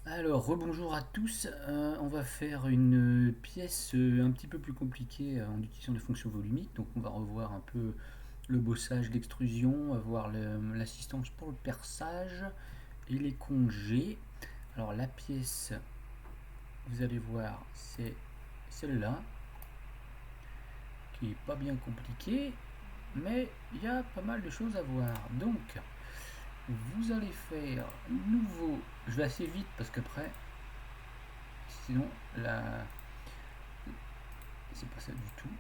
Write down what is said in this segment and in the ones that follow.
Alors, rebonjour à tous. On va faire une pièce un petit peu plus compliquée en utilisant des fonctions volumiques. Donc, on va revoir un peu le bossage, l'extrusion, on va voir l'assistance pour le perçage et les congés. Alors, la pièce, vous allez voir, c'est celle-là, qui est pas bien compliquée, mais il y a pas mal de choses à voir. Donc, vous allez faire nouveau. Je vais assez vite parce qu'après, sinon, c'est pas ça du tout.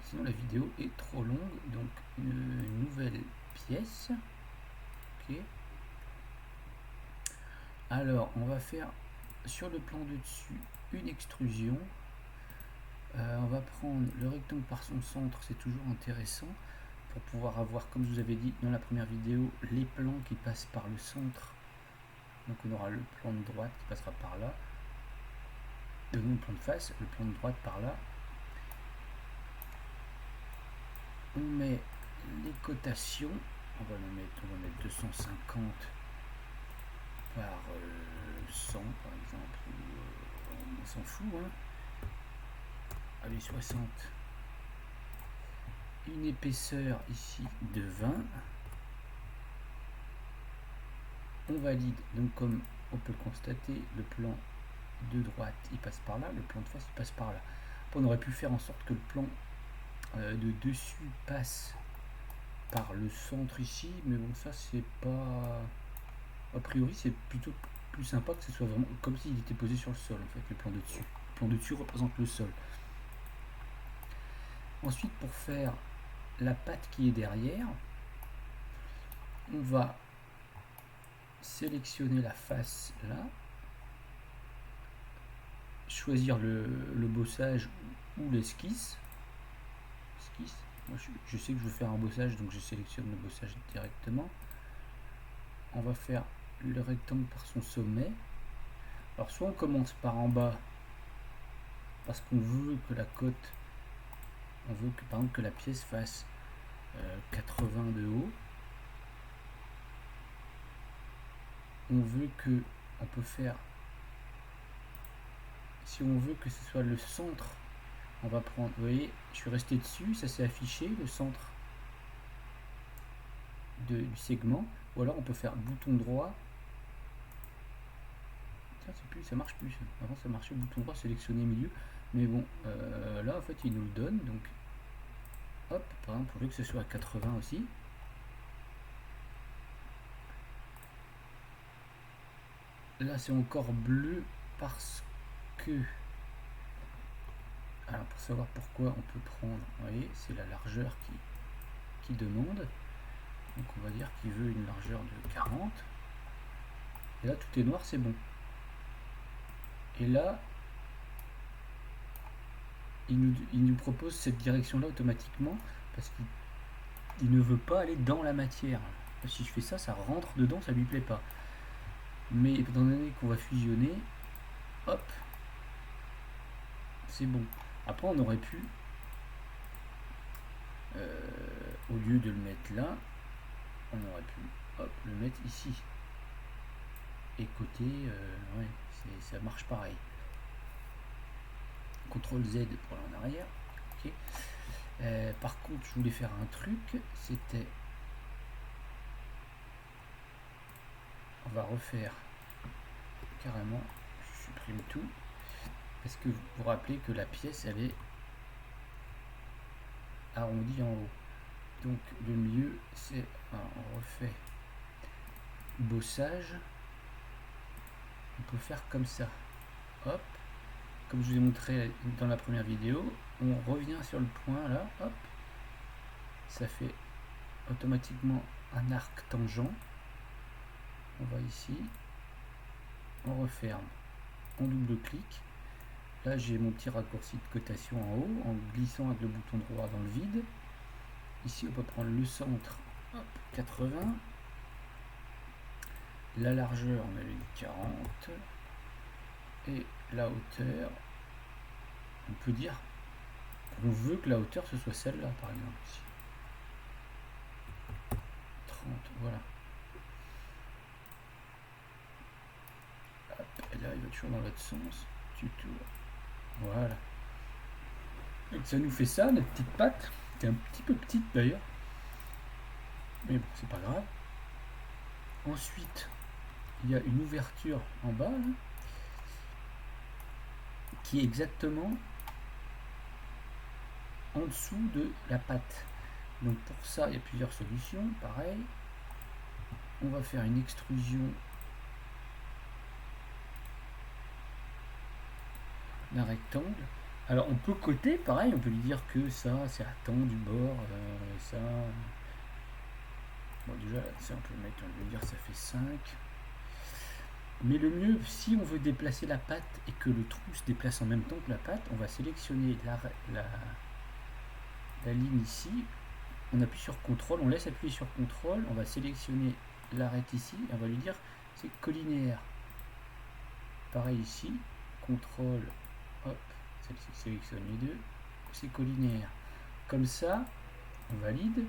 Sinon la vidéo est trop longue. Donc une nouvelle pièce. Ok. Alors on va faire sur le plan de dessus une extrusion. On va prendre le rectangle par son centre, c'est toujours intéressant pour pouvoir avoir, comme je vous avais dit dans la première vidéo, les plans qui passent par le centre. Donc on aura le plan de droite qui passera par là, non le plan de face, le plan de droite par là. On met les cotations, on va mettre 250 par 100 par exemple, on s'en fout, hein. Allez, 60. Une épaisseur ici de 20. On valide, donc comme on peut le constater, le plan de droite il passe par là, le plan de face il passe par là. On aurait pu faire en sorte que le plan de dessus passe par le centre ici, mais bon, ça c'est pas. A priori, c'est plutôt plus sympa que ce soit vraiment comme s'il était posé sur le sol en fait, le plan de dessus. Le plan de dessus représente le sol. Ensuite, pour faire la patte qui est derrière, on va sélectionner la face là, choisir le bossage ou l'esquisse. Moi, je sais que je veux faire un bossage, donc je sélectionne le bossage directement. On va faire le rectangle par son sommet. Alors soit on commence par en bas parce qu'on veut que la cote, on veut que par exemple que la pièce fasse 80 de haut. On veut que, on peut faire, si on veut que ce soit le centre, on va prendre, vous voyez, je suis resté dessus, ça s'est affiché, le centre du segment, ou alors on peut faire bouton droit. Tiens, c'est plus, ça marche plus. Avant ça marchait, bouton droit, sélectionner milieu, mais bon, là en fait il nous le donne, donc hop, par exemple, on veut que ce soit à 80 aussi. Là c'est encore bleu parce que, alors pour savoir pourquoi on peut prendre, vous voyez, c'est la largeur qui demande. Donc on va dire qu'il veut une largeur de 40. Et là tout est noir, c'est bon. Et là, il nous propose cette direction-là automatiquement parce qu'il ne veut pas aller dans la matière. Si je fais ça, ça rentre dedans, ça lui plaît pas. Mais étant donné qu'on va fusionner, hop, c'est bon. Après, on aurait pu, au lieu de le mettre là, on aurait pu hop, le mettre ici. Et côté, ouais, ça marche pareil. CTRL Z pour aller en arrière. Ok. Par contre, je voulais faire un truc, c'était, on va refaire carrément, je supprime tout, parce que vous vous rappelez que la pièce elle est arrondie en haut. Donc le mieux c'est, on refait bossage, on peut faire comme ça, hop, comme je vous ai montré dans la première vidéo, on revient sur le point là, hop, ça fait automatiquement un arc tangent. On va ici, on referme, on double-clic. Là j'ai mon petit raccourci de cotation en haut, en glissant avec le bouton droit dans le vide. Ici on peut prendre le centre, hop, 80. La largeur on a mis 40. Et la hauteur, on peut dire qu'on veut que la hauteur ce soit celle-là par exemple ici. 30, voilà. Hop, il va toujours dans l'autre sens. Tuto. Voilà. Donc ça nous fait ça, notre petite patte, qui est un petit peu petite d'ailleurs. Mais bon, c'est pas grave. Ensuite, il y a une ouverture en bas, là, qui est exactement en dessous de la patte. Donc pour ça, il y a plusieurs solutions. Pareil, on va faire une extrusion d'un rectangle. Alors on peut coter, pareil, on peut lui dire que ça c'est à temps du bord, ça. Bon, déjà ça on peut mettre, on peut dire ça fait 5. Mais le mieux, si on veut déplacer la patte et que le trou se déplace en même temps que la patte, on va sélectionner la ligne ici. On appuie sur CTRL, on laisse appuyer sur CTRL, on va sélectionner l'arête ici, et on va lui dire c'est collinéaire. Pareil ici, CTRL, hop, celle-ci sélectionne les deux, c'est collinéaire. Comme ça, on valide,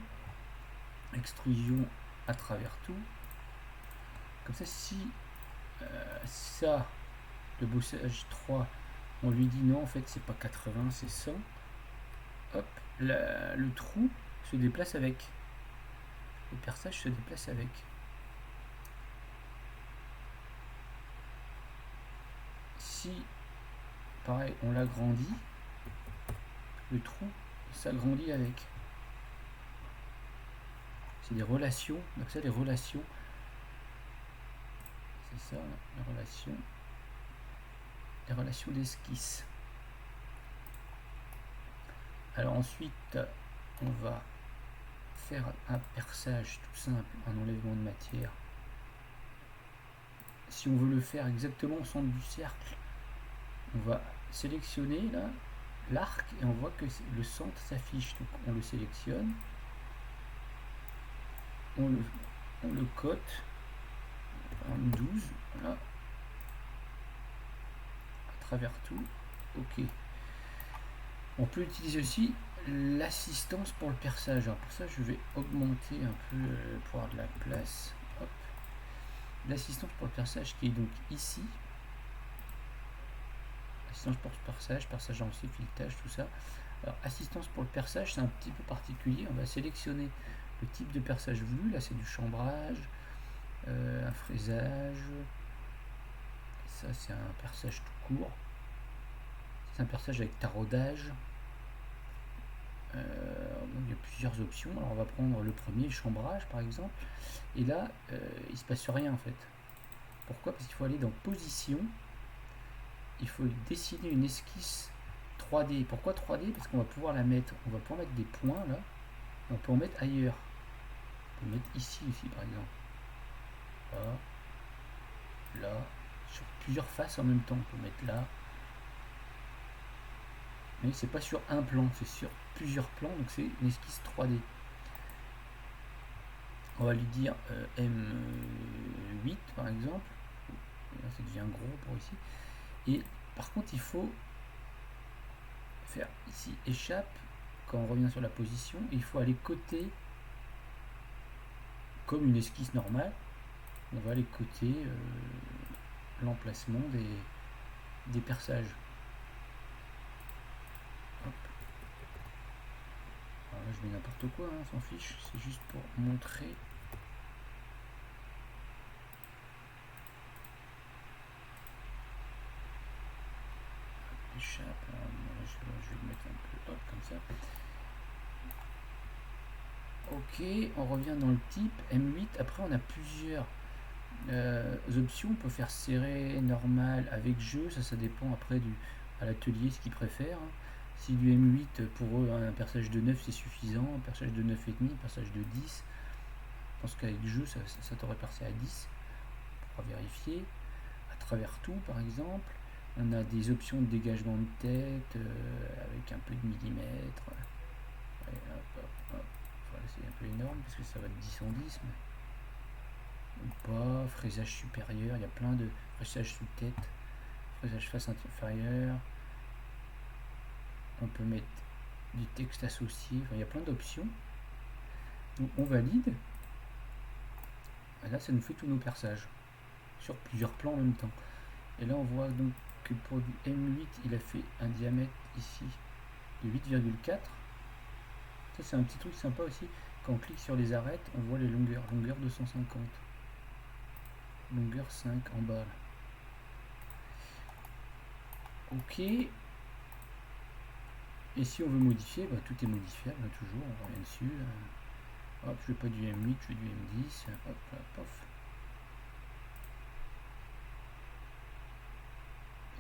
extrusion à travers tout. Comme ça, si ça, le bossage 3, on lui dit non, en fait c'est pas 80, c'est 100, hop, le trou se déplace avec. Le perçage se déplace avec. Si, pareil, on l'agrandit, le trou s'agrandit avec. C'est des relations, donc ça, les relations. C'est ça, les relations d'esquisse. Alors ensuite, on va faire un perçage tout simple, un enlèvement de matière. Si on veut le faire exactement au centre du cercle, on va sélectionner là l'arc et on voit que le centre s'affiche. Donc on le sélectionne, on le cote en 12, voilà, à travers tout. Ok. On peut utiliser aussi l'assistance pour le perçage. Alors pour ça, je vais augmenter un peu pour avoir de la place. Hop. L'assistance pour le perçage qui est donc ici. Assistance pour le perçage avancé, filetage, tout ça. Alors assistance pour le perçage, c'est un petit peu particulier. On va sélectionner le type de perçage voulu. Là, c'est du chambrage, un fraisage. Ça, c'est un perçage tout court. C'est un perçage avec taraudage. Il y a plusieurs options. Alors on va prendre le premier, le chambrage par exemple, et là il se passe rien en fait. Pourquoi? Parce qu'il faut aller dans position, il faut dessiner une esquisse 3D. Pourquoi 3D? Parce qu'on va pouvoir la mettre, on va pouvoir mettre des points là, on peut en mettre ailleurs. On peut mettre ici par exemple, là, sur plusieurs faces en même temps. On peut mettre là, mais c'est pas sur un plan, c'est sur plusieurs plans, donc c'est une esquisse 3D. On va lui dire M8 par exemple. Là, ça devient gros pour ici. Et par contre, il faut faire ici échappe quand on revient sur la position. Il faut aller coter comme une esquisse normale. On va aller coter l'emplacement des perçages. Hop. Alors là, je mets n'importe quoi, hein, s'en fiche. C'est juste pour montrer. Échappe. Je vais le mettre un peu comme ça. Ok, on revient dans le type M8. Après, on a plusieurs options. On peut faire serré, normal, avec jeu. Ça dépend après à l'atelier ce qu'ils préfèrent. Si du M8 pour eux, un perçage de 9 c'est suffisant, un perçage de 9,5, un perçage de 10. Je pense qu'avec jeu, ça t'aurait percé à 10. On pourra vérifier. À travers tout, par exemple. On a des options de dégagement de tête avec un peu de millimètres. Ouais, hop. Voilà, c'est un peu énorme parce que ça va de 10 en 10. Mais... ou pas. Fraisage supérieur. Il y a plein de fraisage sous tête. Fraisage face inférieure. On peut mettre du texte associé. Enfin, il y a plein d'options. Donc on valide. Et là, ça nous fait tous nos perçages sur plusieurs plans en même temps. Et là on voit donc que pour du M8 il a fait un diamètre ici de 8,4. Ça c'est un petit truc sympa aussi, quand on clique sur les arêtes on voit les longueurs, longueur 250, longueur 5 en bas là. Ok. Et si on veut modifier, bah, tout est modifiable toujours, on revient dessus. Hop, je veux pas du M8, je veux du M10. Hop là, pof.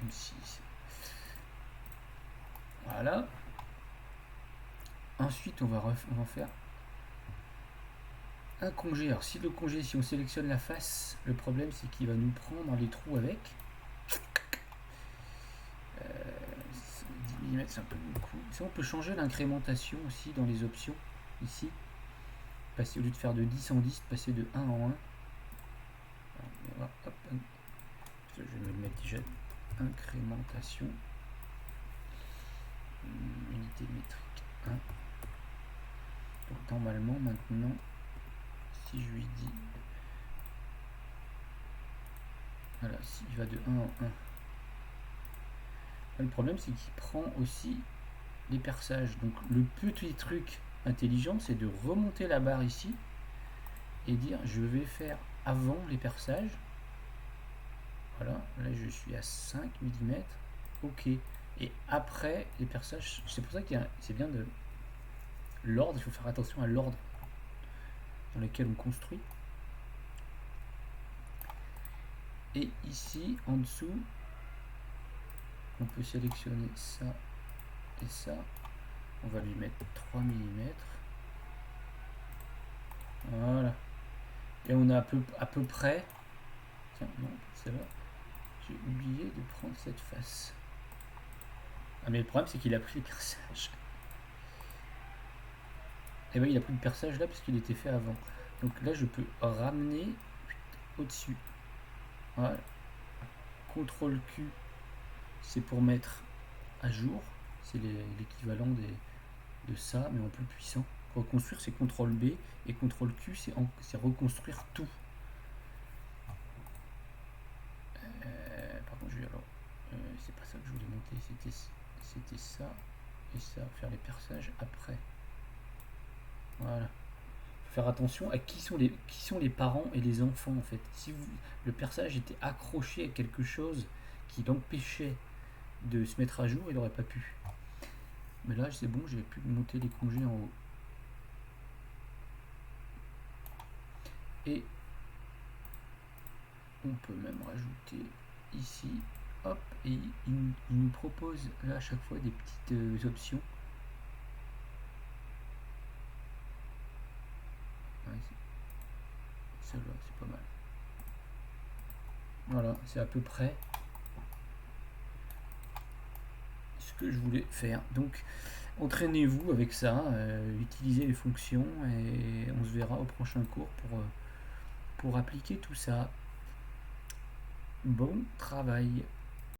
M6. Voilà. Ensuite, on va faire un congé. Alors, si le congé, si on sélectionne la face, le problème c'est qu'il va nous prendre les trous avec. 10 mm, c'est un peu beaucoup. Ça, on peut changer l'incrémentation aussi dans les options. Ici, passer au lieu de faire de 10 en 10, passer de 1 en 1. Alors, hop, je vais me le mettre déjà. Incrémentation. Unité métrique 1. Donc normalement maintenant, si je lui dis, voilà, s'il va de 1 en 1, le problème c'est qu'il prend aussi les perçages. Donc le petit truc intelligent c'est de remonter la barre ici et dire je vais faire avant les perçages. Voilà, là je suis à 5 mm, ok, et après les perçages. C'est pour ça que c'est bien de l'ordre, il faut faire attention à l'ordre dans lequel on construit. Et ici en dessous on peut sélectionner ça et ça, on va lui mettre 3 mm, voilà, et on a à peu près, tiens non c'est là, j'ai oublié de prendre cette face. Ah mais le problème c'est qu'il a pris le perçage. Et bien il a pris le perçage là parce qu'il était fait avant. Donc là je peux ramener au-dessus. Voilà. CTRL Q c'est pour mettre à jour. C'est l'équivalent de ça mais en plus puissant. Reconstruire c'est CTRL B et CTRL Q c'est reconstruire tout. Pardon, c'est pas ça que je voulais monter, c'était ça et ça, faire les perçages après. Voilà. Faire attention à qui sont les parents et les enfants en fait. Si le perçage était accroché à quelque chose qui l'empêchait de se mettre à jour, il n'aurait pas pu. Mais là c'est bon, j'ai pu monter les congés en haut. Et on peut même rajouter ici, hop, et il nous propose là à chaque fois des petites options. Celle-là, c'est pas mal. Voilà, c'est à peu près ce que je voulais faire. Donc, entraînez-vous avec ça, utilisez les fonctions et on se verra au prochain cours pour appliquer tout ça. Bon travail!